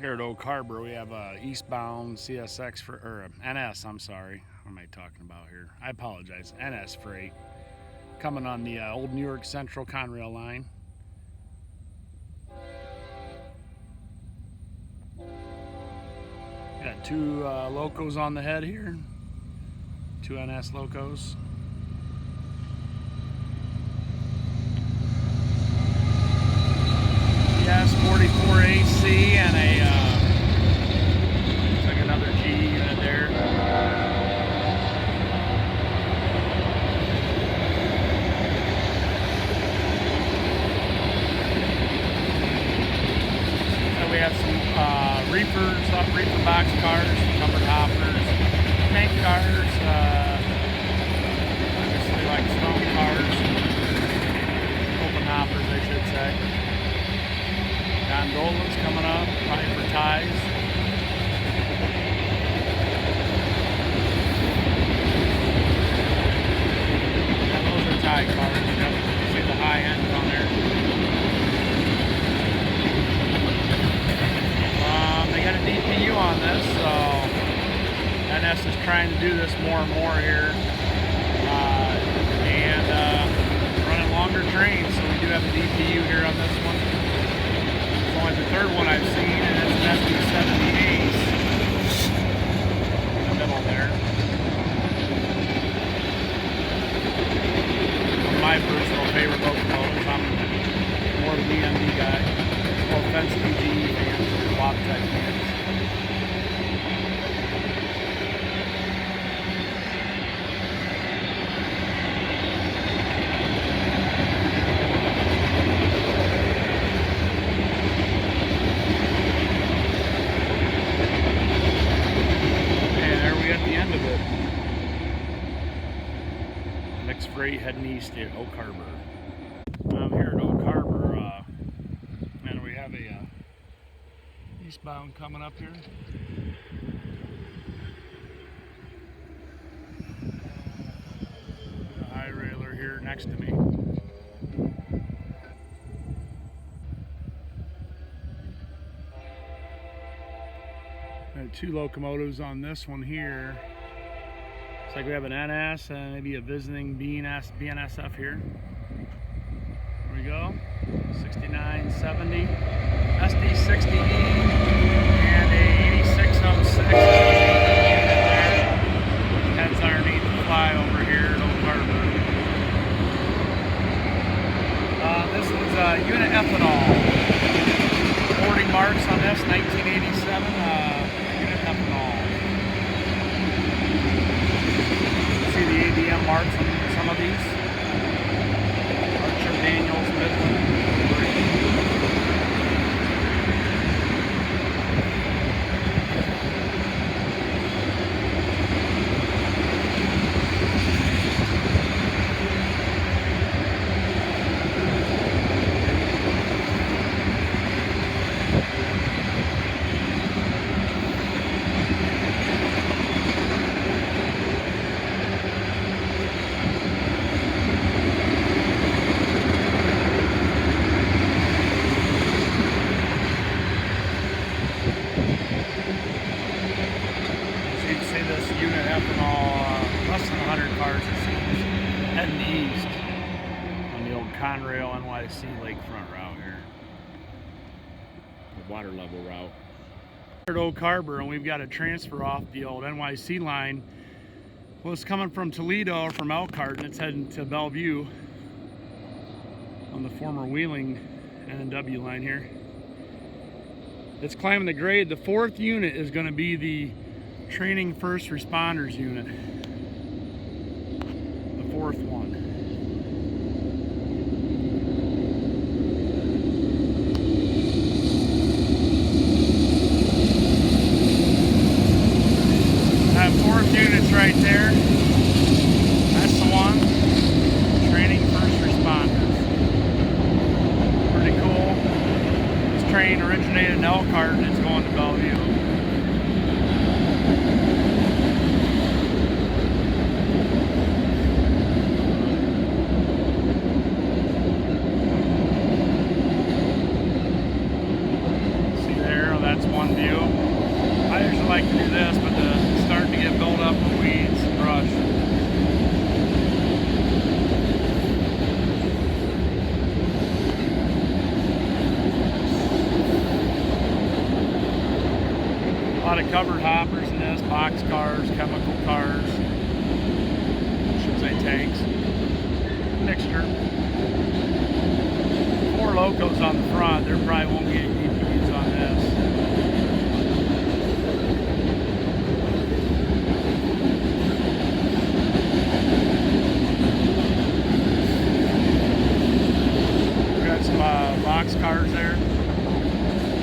Here at Oak Harbor, we have a eastbound CSX or NS. I'm sorry, what am I talking about here? I apologize. NS freight coming on the old New York Central Conrail line. Got two locos on the head here. Two NS locos. Yes, 44 AC and a looks like another G unit there. So we have some reefers, reefer box cars, numbered hoppers, tank cars, obviously like stone cars, open hoppers, I should say. Gondolas coming up, probably for ties. And those are tie cars. You see the high end on there. They got a DPU on this, so NS is trying to do this more and more here. And running longer trains, so we do have a DPU here on this one. Only the third one I've seen, and it's an SD78 in the middle there. One of my personal favorite locomotives. I'm more of a BMD guy. No offense to GE fans or Wabtec fans. Mixed freight heading east at Oak Harbor. I'm here at Oak Harbor, and we have a eastbound coming up here. A high railer here next to me. Two locomotives on this one here. Looks like we have an NS and maybe a visiting BNSF here. There we go. 6970 SD60E and a 8606. Heads underneath the flyover here at Oak Harbor. This was unit ethanol. 40 marks on this, 1987. Unit ethanol. See the ADM marks on some of these. Archer, Daniels, Midland. Unit ethanol, less than 100 cars it seems, heading east on the old Conrail NYC lakefront route here, the water level route. We're at Oak Harbor and we've got a transfer off the old NYC line. Well, it's coming from Toledo or from Elkhart and it's heading to Bellevue on the former Wheeling N&W line here. It's climbing the grade. The fourth unit is going to be the Training First Responders unit, the fourth one. That fourth unit's right there. That's the one. Training First Responders. Pretty cool. This train originated in Elkhart and it's going to Bellevue. That's one view. I usually like to do this, but it's starting to get built up with weeds and brush. A lot of covered hoppers in this, box cars, chemical cars, I should say tanks, mixture. 4 locos on the front, there probably won't be any DPUs on this. We got some box cars there.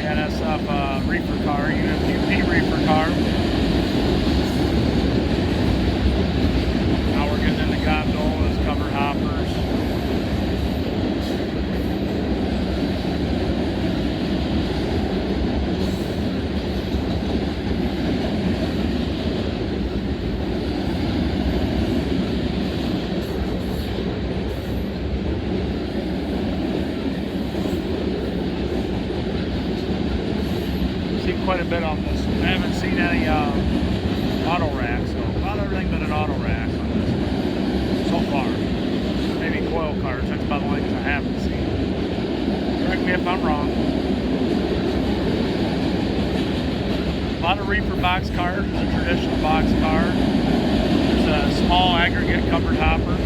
NSF reefer car, UP reefer car. Now we're getting into gondolas, covered hoppers. Quite a bit on this. I haven't seen any auto racks, so about everything but an auto rack on this one so far. Maybe coil cars, that's about the only things I haven't seen. Correct me if I'm wrong. A lot of reefer box cars, a traditional box car. There's a small aggregate covered hopper.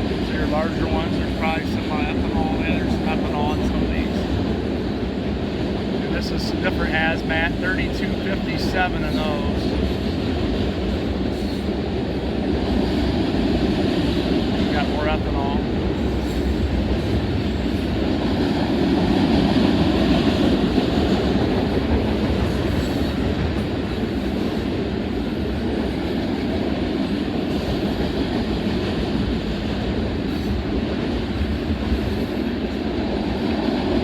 These are larger ones, there's probably some ethanol, and there's ethanol in some of these. This is some different hazmat, 3257 of those. Got more ethanol.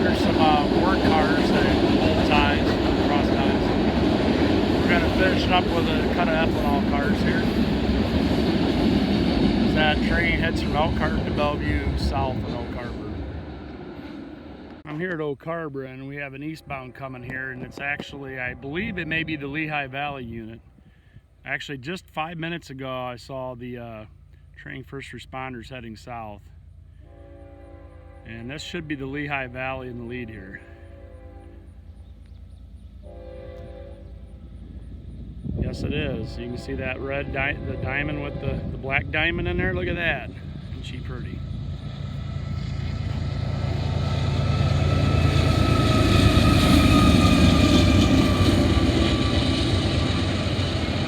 There's some work cars that finishing up with a cut of ethanol cars here. That train heads from Elkhart to Bellevue, south of Oak Harbor. I'm here at Oak Harbor and we have an eastbound coming here, and it's actually, I believe it may be the Lehigh Valley unit. Actually, just 5 minutes ago I saw the train first responders heading south. And this should be the Lehigh Valley in the lead here. Yes, it is. You can see that red the diamond with the black diamond in there. Look at that. Isn't she pretty?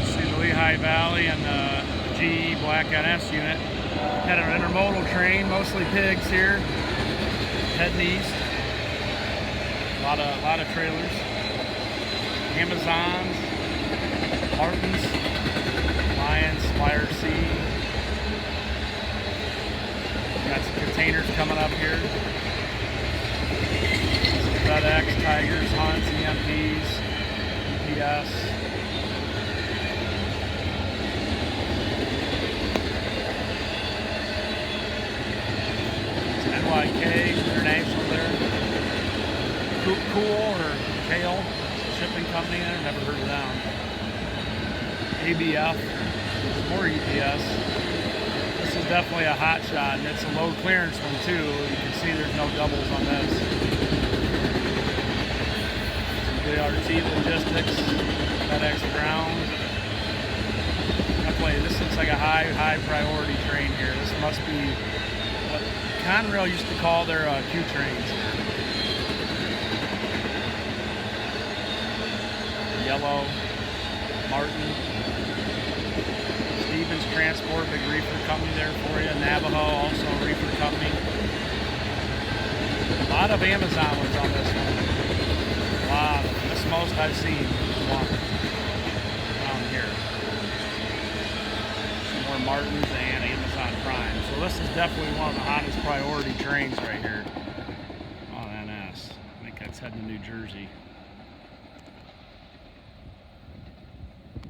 See the Lehigh Valley and the GE Black NS unit. Had an intermodal train, mostly pigs here, heading east. A lot of trailers. Amazons. Martins, Lions, YRC. Got some containers coming up here. FedEx, Tigers, Hunts, EMPs, UPS. It's NYK, International there. Cool or Kale Shipping Company there, never heard of them. ABF, more EPS. This is definitely a hot shot, and it's a low clearance one too. You can see there's no doubles on this. JRT Logistics, FedEx Ground. Definitely, this looks like a high priority train here. This must be what Conrail used to call their Q trains. Yellow, Martin. Stevens Transport, big reefer company there for you. Navajo, also a reefer company. A lot of Amazon ones on this one. A lot. That's the most I've seen. One down here. Some more Martins and Amazon Prime. So this is definitely one of the hottest priority trains right here on NS. I think that's heading to New Jersey.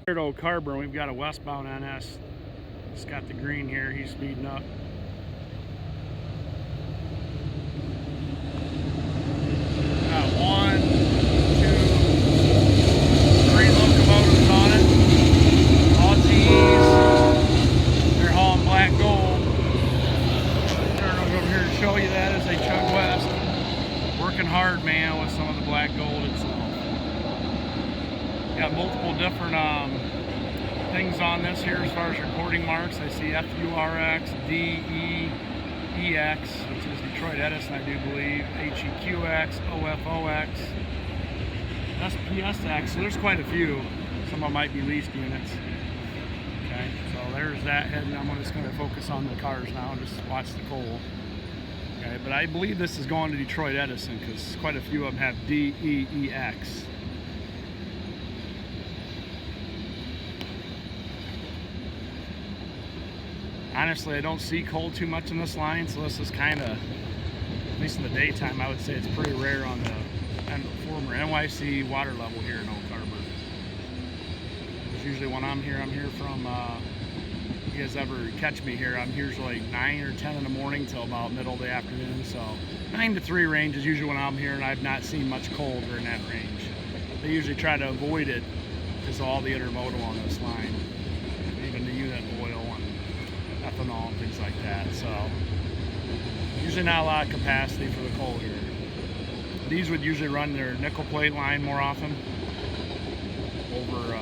Here at Oak Harbor, we've got a westbound NS. It's got the green here. He's speeding up. chug west. Working hard, man, with some of the black gold itself. Got multiple different things on this here as far as recording marks. I see FURX, DEEX, which is Detroit Edison, I do believe, HEQX, OFOX, SPSX. So there's quite a few. Some of them might be leased units. Okay, so there's that head, and I'm just going to focus on the cars now and just watch the coal. Okay, but I believe this is going to Detroit Edison because quite a few of them have DEEX. Honestly, I don't see coal too much in this line, so this is kind of, at least in the daytime, I would say it's pretty rare on the former NYC water level here in Oak Harbor. Because usually when I'm here from, if you guys ever catch me here, I'm here like 9 or 10 in the morning till about middle of the afternoon. So 9 to 3 range is usually when I'm here, and I've not seen much coal during that range. They usually try to avoid it because of all the intermodal on this line, even the unit oil and ethanol and things like that. So usually not a lot of capacity for the coal here. These would usually run their nickel plate line more often over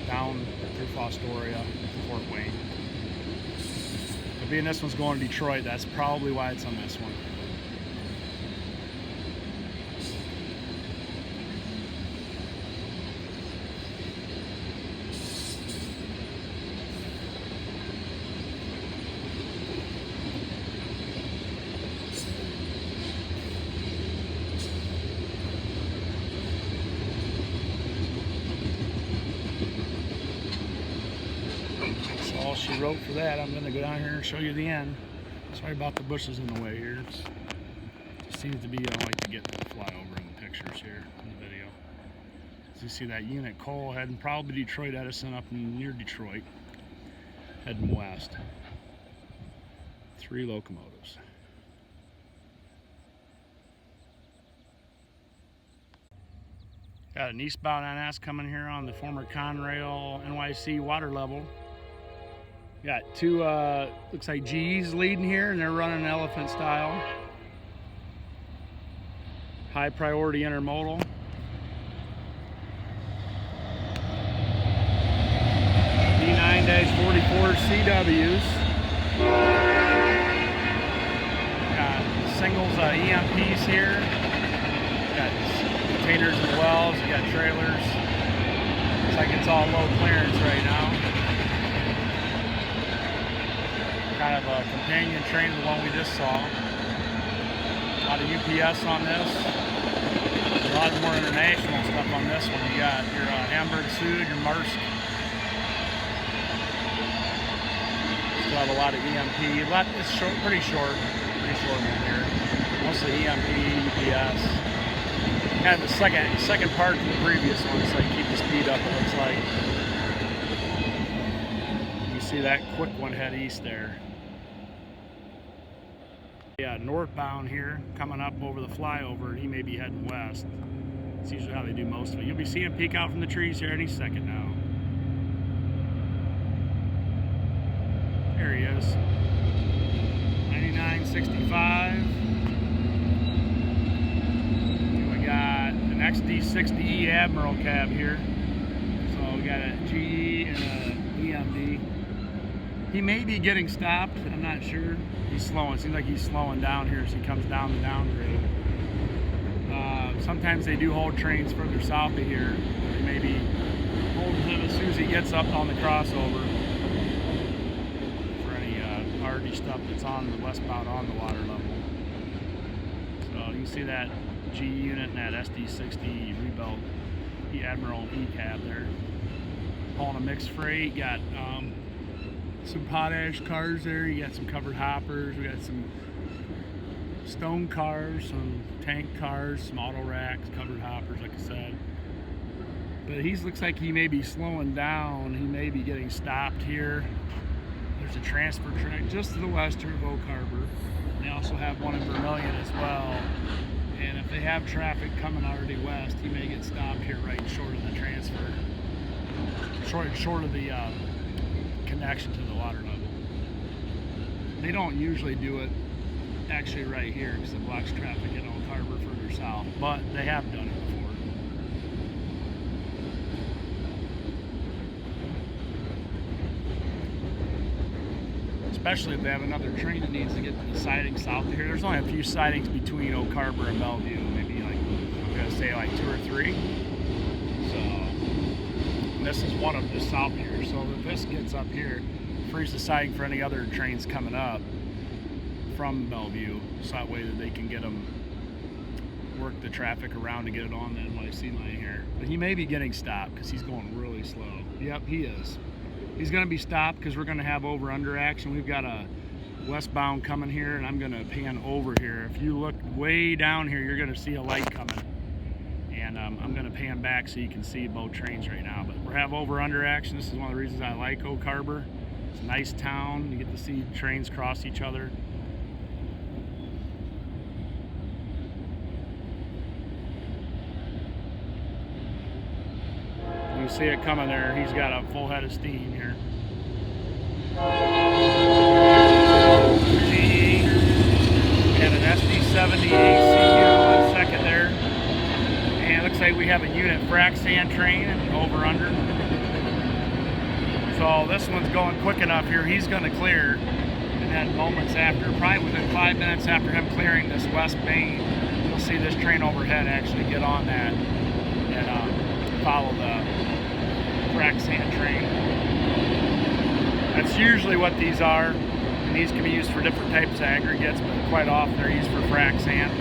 down through Fostoria, Fort Wayne. But being this one's going to Detroit, that's probably why it's on this one. All she wrote for that. I'm going to go down here and show you the end. Sorry about the bushes in the way here. It just seems to be, I like to get the flyover in the pictures here in the video. So you see that unit coal heading probably Detroit Edison up near Detroit, heading west. 3 locomotives. Got an eastbound NS coming here on the former Conrail NYC water level. Got 2, looks like GE's leading here, and they're running elephant style. High priority intermodal. D9-44 CWs. Got singles EMPs here. Got containers and wells. You got trailers. Looks like it's all low clearance right now. Kind of a companion train to the one we just saw. A lot of UPS on this. A lot more international stuff on this one. You got your Hamburg Süd, your Maersk. Still have a lot of EMP. It's short, pretty short one here. Mostly EMP, UPS. Kind of the second part to the previous one, so you keep the speed up. It looks like. You see that quick one head east there. Yeah, northbound here, coming up over the flyover, and he may be heading west. It's usually how they do most of it. You'll be seeing him peek out from the trees here any second now. There he is. 9965. We got an XD60E Admiral cab here. So we got a GE and a EMD. He may be getting stopped, I'm not sure. He's slowing. It seems like he's slowing down here as he comes down the downgrade. Sometimes they do hold trains further south of here. They may be holding him as soon as he gets up on the crossover for any RD stuff that's on the westbound on the water level. So you can see that G unit and that SD60 rebuilt Admiral E-cab there. Hauling a mixed freight. Got some potash cars there. You got some covered hoppers. We got some stone cars, some tank cars, some auto racks, covered hoppers, like I said. But he looks like he may be slowing down. He may be getting stopped here. There's a transfer track just to the west of Oak Harbor. They also have one in Vermilion as well. And if they have traffic coming already west, he may get stopped here right short of the transfer. Short of the connection to the water level. They don't usually do it actually right here because it blocks traffic in Oak Harbor further south, but they have done it before. Especially if they have another train that needs to get to the siding south of here. There's only a few sidings between Oak Harbor and Bellevue, maybe like, I'm gonna say like 2 or 3. So this is one of them just south here. So if this gets up here, frees the siding for any other trains coming up from Bellevue, so that way that they can get them, work the traffic around to get it on the NYC line here. But he may be getting stopped because he's going really slow. Yep, he is. He's going to be stopped because we're going to have over-under action. We've got a westbound coming here, and I'm going to pan over here. If you look way down here, you're going to see a light coming. And I'm going to pan back so you can see both trains right now. But we have over-under action. This is one of the reasons I like Oak Harbor. It's a nice town. You get to see trains cross each other. You see it coming there. He's got a full head of steam here. And an SD70 ACU on second there. And it looks like we have a unit frac sand train over under. So this one's going quick enough here. He's going to clear. And then moments after, probably within 5 minutes after him clearing this west main, you'll see this train overhead actually get on that and follow the frac sand train. That's usually what these are, and these can be used for different types of aggregates, but quite often they're used for frac sand.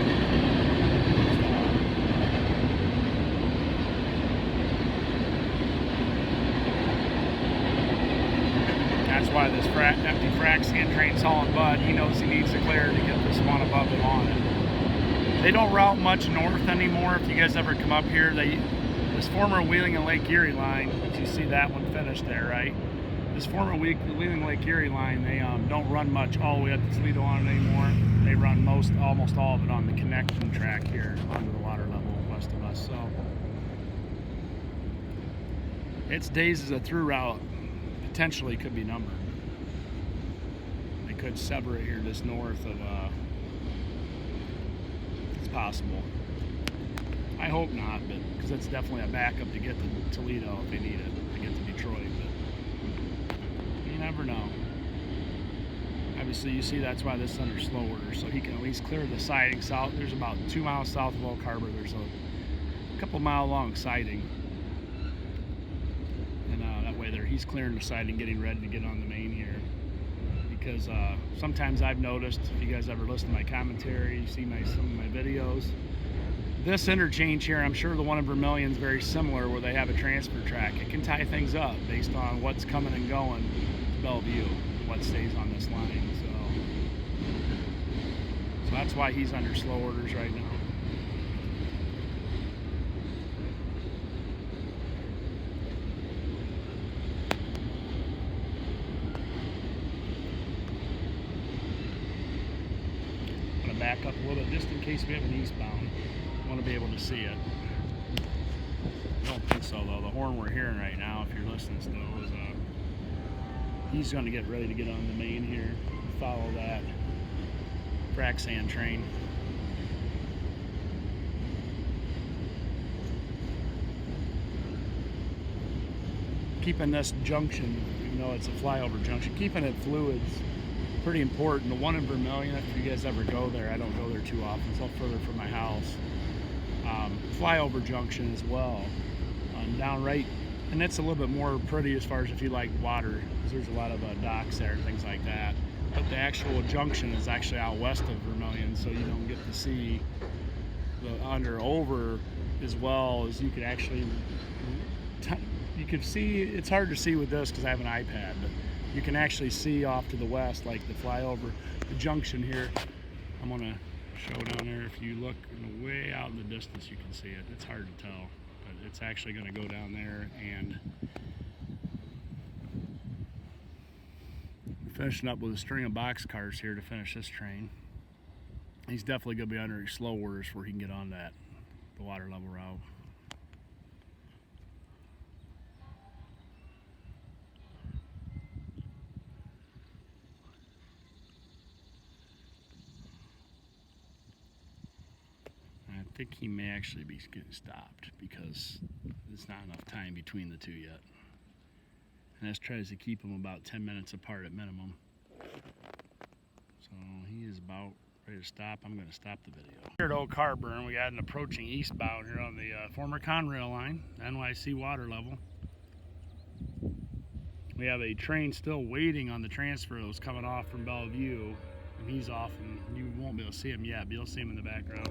That's why this empty frac sand train's hauling Bud. He knows he needs to clear to get this one above him on it. They don't route much north anymore. If you guys ever come up here, this former Wheeling and Lake Erie line, you see that one finished there, right? This former Wheeling Lake Erie line, they don't run much all the way up to Toledo on it anymore. They run almost all of it on the connection track here onto the water level west of us. So its days as a through route potentially could be numbered. They could sever it here just north of. It's possible. I hope not, but because it's definitely a backup to get to Toledo if they need it to get to Detroit. But you never know. Obviously, you see that's why this is under slow order, so he can at least clear the siding south. There's about 2 miles south of Oak Harbor. There's a couple mile long siding, and that way he's clearing the siding, getting ready to get on the main here. Because sometimes I've noticed, if you guys ever listen to my commentary, you see some of my videos. This interchange here, I'm sure the one in Vermilion is very similar, where they have a transfer track. It can tie things up based on what's coming and going to Bellevue, what stays on this line. So that's why he's under slow orders right now. I'm going to back up a little bit just in case we have an eastbound. Want to be able to see it. I don't think so though. The horn we're hearing right now, if you're listening still, is he's going to get ready to get on the main here, follow that frac sand train. Keeping this junction, even though it's a flyover junction, keeping it fluid's pretty important. The one in Vermilion, if you guys ever go there, I don't go there too often, it's a little further from my house. Flyover junction as well, down right, and it's a little bit more pretty as far as if you like water, because there's a lot of docks there and things like that. But the actual junction is actually out west of Vermilion, so you don't get to see the over as well as you could actually. You could see, it's hard to see with this because I have an iPad, but you can actually see off to the west, like the flyover, the junction here. I'm gonna show down there. If you look way out in the distance, you can see it. It's hard to tell, but it's actually going to go down there. And finishing up with a string of box cars here to finish this train. He's definitely going to be under slow orders before he can get on the water level route. think he may actually be getting stopped because there's not enough time between the two yet. And this tries to keep them about 10 minutes apart at minimum. So he is about ready to stop. I'm going to stop the video. Here at Oak Harbor, we got an approaching eastbound here on the former Conrail line, NYC water level. We have a train still waiting on the transfer that was coming off from Bellevue, and he's off, and you won't be able to see him yet, but you'll see him in the background.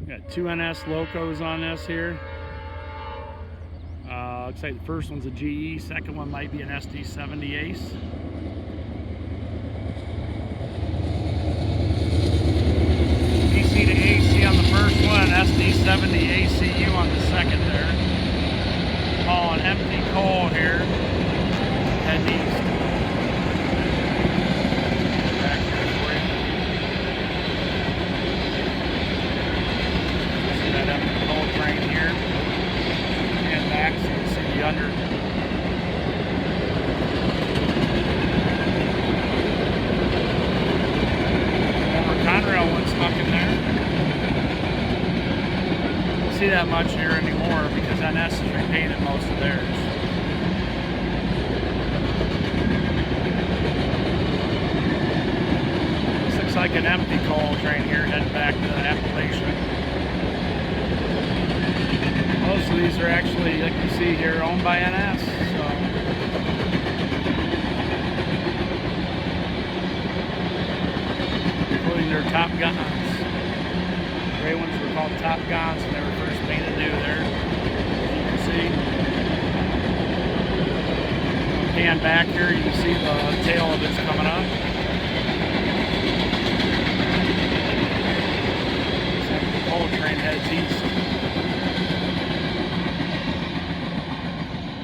Got two NS locos on this here. Looks like the first one's a GE, second one might be an SD70 Ace. DC to AC on the first one, SD70 ACU on the second there. All an empty coal here, heading east. Back here for you. See that empty coal train here. And back so you can see the under. Conrail one stuck in there. Don't see that much here anymore because NS has repainted most of theirs. This looks like an empty coal train here heading back to Appalachia. Most of these are actually, like you see here, owned by NS. So. Their Top Guns. Gray ones were called Top Guns when they were first painted new there. As you can see. Pan back here, you can see the tail of it's coming up. The coal train heads east.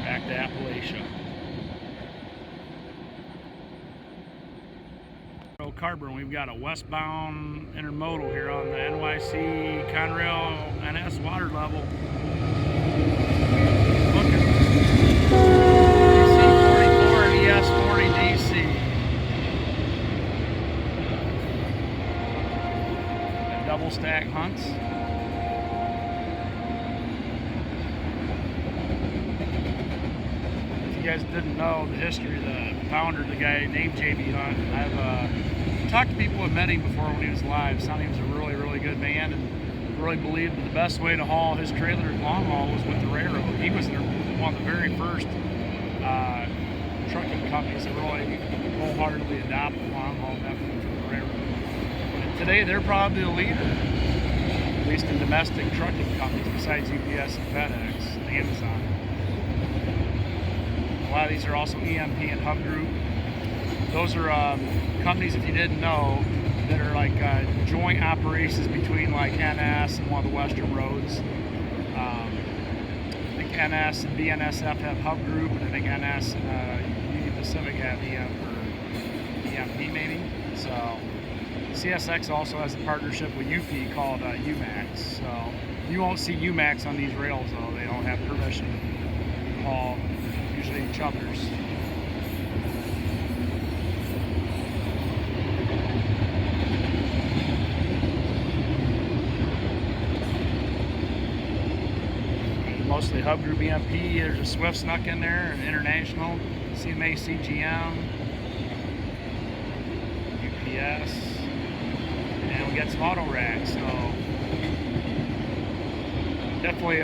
Back to Appalachia. Oak Harbor, and we've got a westbound intermodal here on the NYC Conrail NS water level. Looking DC44 and ES40 DC. And double stack hunts. If you guys didn't know the history, the founder, the guy named J.B. Hunt, I've talked to people who have met him before when he was live. Sounded he was a really, really good man and really believed that the best way to haul his trailer long haul was with the railroad. He was one of the very first trucking companies that really wholeheartedly adopted the long haul method from the railroad. And today they're probably the leader, at least in domestic trucking companies besides UPS and FedEx and Amazon. A lot of these are also EMP and Hub Group. Those are companies, if you didn't know, that are like joint operations between like NS and one of the Western roads. I think NS and BNSF have Hub Group, and I think NS and Union Pacific have EMP maybe. So CSX also has a partnership with UP called UMAX. So you won't see UMAX on these rails though. They don't have permission to haul usually each other's. Mostly Hub Group EMP. There's a Swift snuck in there, an International, CMA CGM, UPS, and we got some auto racks. So definitely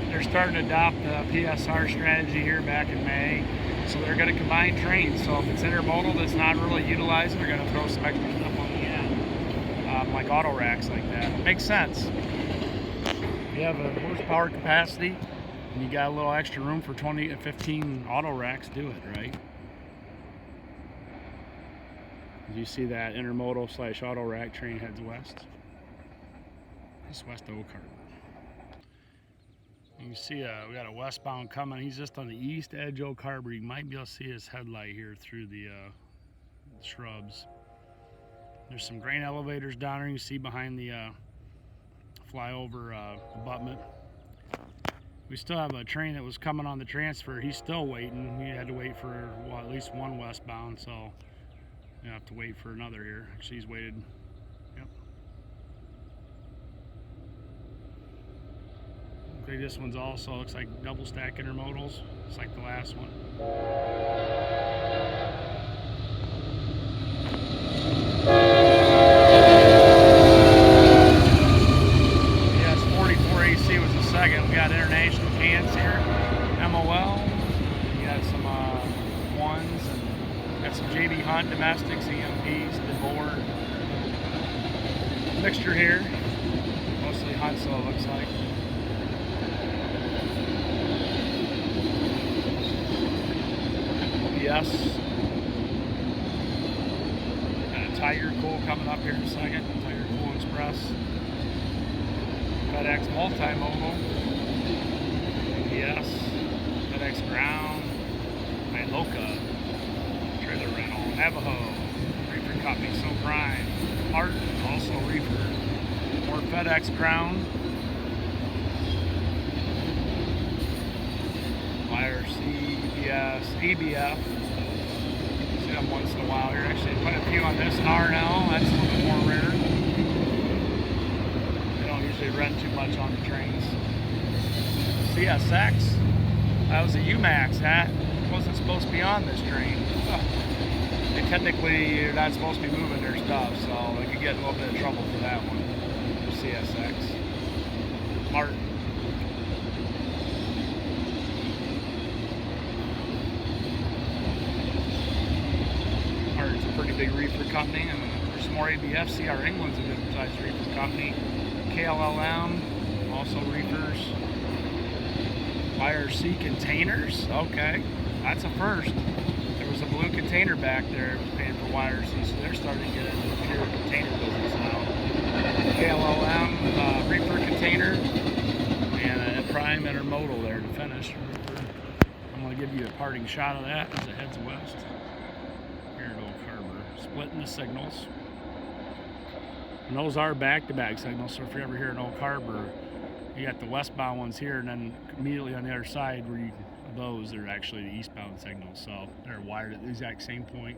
they're starting to adopt the PSR strategy here back in May. So they're going to combine trains. So if it's intermodal that's not really utilized, they're going to throw some extra stuff on the end, like auto racks like that. Makes sense. You have a horsepower capacity and you got a little extra room for 20 to 15 auto racks, do it, right? You see that intermodal / auto rack train heads west. It's west of Oak Harbor. You can see we got a westbound coming. He's just on the east edge of Oak Harbor. You might be able to see his headlight here through the shrubs. There's some grain elevators down there. You can see behind the flyover abutment. We still have a train that was coming on the transfer. He's still waiting. We had to wait for, well, at least one westbound, so You have to wait for another here. Actually, he's waited. Yep. Okay, this one's also looks like double stack intermodals. It's like the last one. Yes, 44 AC was the second. We got international cans here. MOL. We got some ones and got some JB Hunt domestics, EMPs, DeBoer. Mixture here. Mostly Hunt, so it looks like. Yes. Got a Tiger Cool coming up here in a second. Tiger Cool Express. FedEx Multimodal. Yes. FedEx Ground. Loca. Trailer Rental. Navajo. Reefer Company. So Prime. Martin. Also Reefer. More FedEx Ground. YRC. EBS. EBF. See them once in a while here. Actually, quite a few on this RNL. That's a little bit more rare. They don't usually run too much on the trains. CSX. That was a UMAX. That wasn't supposed to be on this train. They technically are not supposed to be moving their stuff, so they could get in a little bit of trouble for that one. CSX. Martin. Martin's a pretty big reefer company, and there's some more ABF. CR England's a good sized reefer company. KLLM, also reefers. YRC Containers, okay, that's a first. There was a blue container back there that was paying for YRC, so they're starting to get into the pure container business now. KLLM, reefer container, and a Prime intermodal there to finish. I'm going to give you a parting shot of that as it heads west. Here at Oak Harbor, splitting the signals. And those are back-to-back signals, so if you're ever here in Oak Harbor, you got the westbound ones here, and then immediately on the other side where those are actually the eastbound signals, so they're wired at the exact same point.